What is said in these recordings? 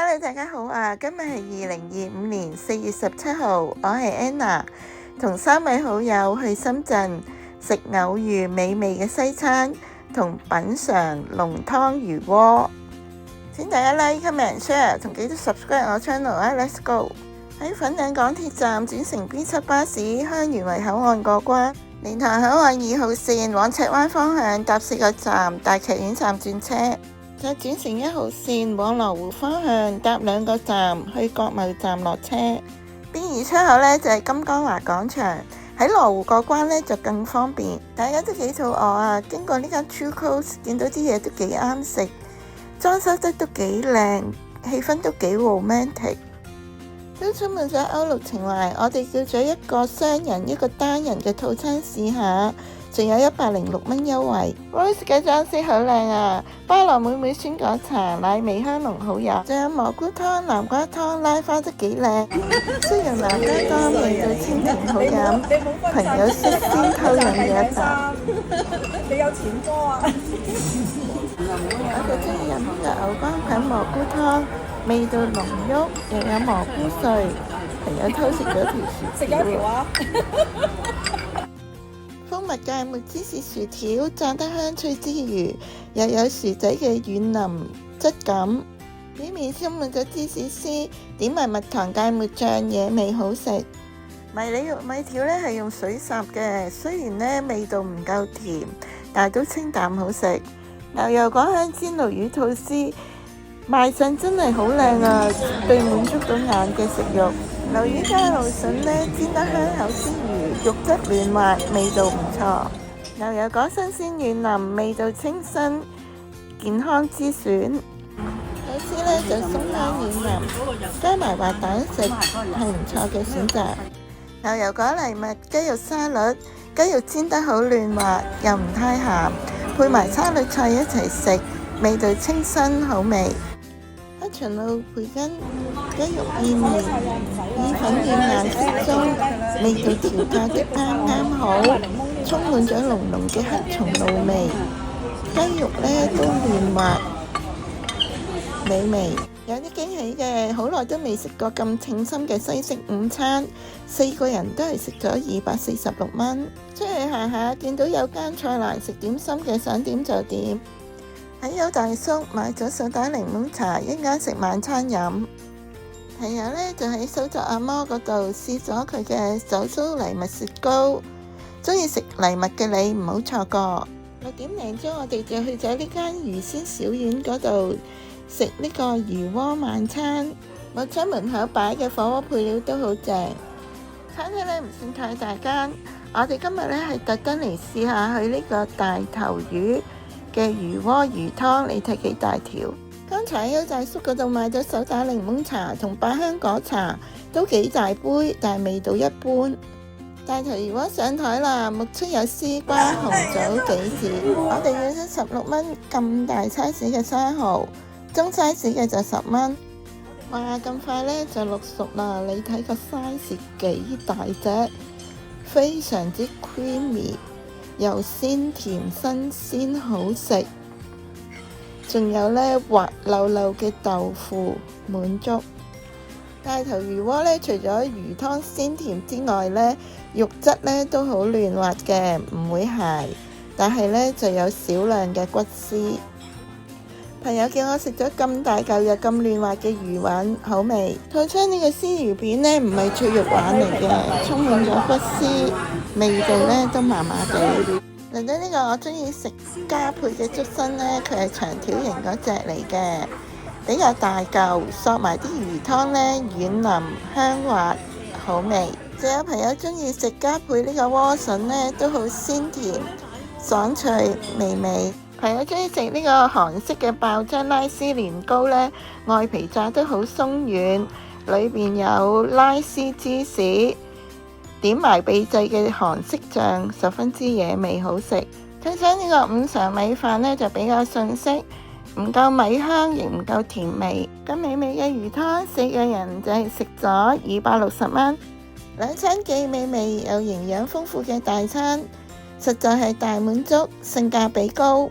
Hello， 大家好啊！今日係2025年4月17號，我係 Anna， 同3位好友去深圳食偶遇美味嘅西餐，同品嚐濃湯魚鍋。請大家 like、comment、share 同記得 subscribe 我 channel 啊 ！Let's go！ 喺粉嶺港鐵站轉乘 B7 巴士香園圍口岸過關，蓮塘口岸2號線往赤灣方向搭4個站，大劇院站轉車。再轉乘1號線往羅湖方向搭2個站去國貿站落車。邊二出口呢，就係金光華廣場，喺羅湖過關呢，就更方便。大家都幾肚餓啊！經過呢間 True Coast 見到啲嘢都幾啱食，裝修得都幾靚，氣氛都幾 romantic， 都充滿咗歐陸情懷。我哋叫咗一個雙人一個單人嘅套餐試下，仲有106蚊優惠。Rose 嘅裝飾好靚啊！巴羅妹妹酸果茶、奶味香濃好飲，仲有蘑菇湯、南瓜湯、拉花都幾靚。雖然南瓜湯味道清甜好飲，朋友率先偷飲嘅一啖。你有錢多啊！我哋中意飲呢個牛肝菌蘑菇湯，味道濃郁，又有蘑菇碎。朋友偷食咗條薯條啊！蜂蜜芥末芝士薯條炸得香脆之餘，又有薯仔嘅軟腍質感，表面充滿咗芝士絲，點埋蜜糖芥末醬，野味好食。迷你玉米條呢係用水烚嘅，雖然呢味道唔夠甜，但係都清淡好食。牛油果香煎鱸魚吐司賣相真係好靚啊，絕對滿足到眼嘅食慾。鱸魚加蘆筍呢，煎得香口之餘，肉質嫩滑，味道唔錯。牛油果新鮮軟腍，味道清新，健康之選。吐司呢就鬆香軟腍，加埋滑蛋食係唔錯嘅選擇。牛油果藜麥雞肉沙律，雞肉煎得好嫩滑，又唔太鹹，配埋沙律菜一齊食，味道清新好味。黑松露培根雞肉意麵，意粉軟硬適中，味道調教得啱啱好，充滿咗濃濃嘅黑松露味，雞肉呢都嫩滑美味。有啲驚喜嘅，好耐都未食過咁稱心嘅西式午餐，4個人都係食咗246蚊。出去行下，見到有間菜欄食點心嘅，想點就點。喺有大叔買咗手打檸檬茶，一間食晚餐飲。朋友呢就喺手作阿摩嗰度試咗佢嘅手酥藜麥雪糕，中意食藜麥嘅你唔好錯過。6點零鐘我哋就去咗呢間魚仙小丸嗰度食呢個魚鍋晚餐，冇出門口擺嘅火鍋配料都好正。餐廳呢唔算太大間，我哋今日呢係特登嚟試下去呢個大頭魚嘅魚鍋魚湯，你睇幾大條。剛才喺大叔嗰度買咗手打檸檬茶同百香果茶，都幾大杯，但係味道一般。大頭魚鍋上台啦，目出有絲瓜、紅棗、杞子。我哋要咗16蚊咁大 size 嘅生蠔，中 size 嘅就10蚊。哇，咁快呢就淥熟啦！你睇個 size 幾大隻，非常之 creamy， 又鮮甜新鮮好食。仲有呢滑溜溜嘅豆腐滿足。大頭魚鍋呢，除咗魚湯鮮甜之外呢，肉質呢都好嫩滑嘅，唔會柴，但係呢就有少量嘅骨絲。朋友叫我食咗咁大嚿又咁嫩滑嘅魚丸，好味。套餐呢個鮮魚片呢，唔係脆肉丸嚟嘅，充滿咗骨絲，味道呢都麻麻地。嚟到呢個我中意食加倍嘅竹笙呢，佢係長條形嗰隻嚟嘅，比較大嚿，索埋啲魚湯呢，軟腍香滑好味。仲有朋友中意食加倍呢個萵筍呢，都好鮮甜爽脆美味。朋友中意食呢個韓式嘅爆漿拉絲年糕呢，外皮炸得好鬆軟，裏邊有拉絲芝士，點埋秘製嘅韓式醬，十分之野味好食。推餐呢個五常米飯呢，就比較遜色，唔夠米香，亦唔夠甜味。咁美味嘅魚湯，4個人就係食咗260蚊。兩餐既美味又營養豐富嘅大餐，實在係大滿足，性價比高。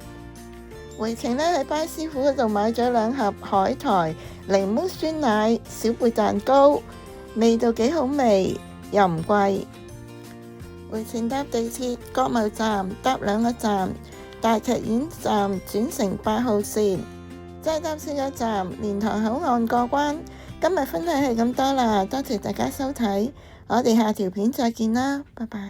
回程呢，喺巴師傅嗰度買咗2盒海苔檸檬酸奶小貝蛋糕，味道幾好味，又唔貴。回程搭地鐵國貿站搭2個站，大劇院站轉乘8號線，再搭4個站，蓮塘口岸過關。今日分享係咁多啦，多謝大家收睇，我哋下條片再見啦，拜拜。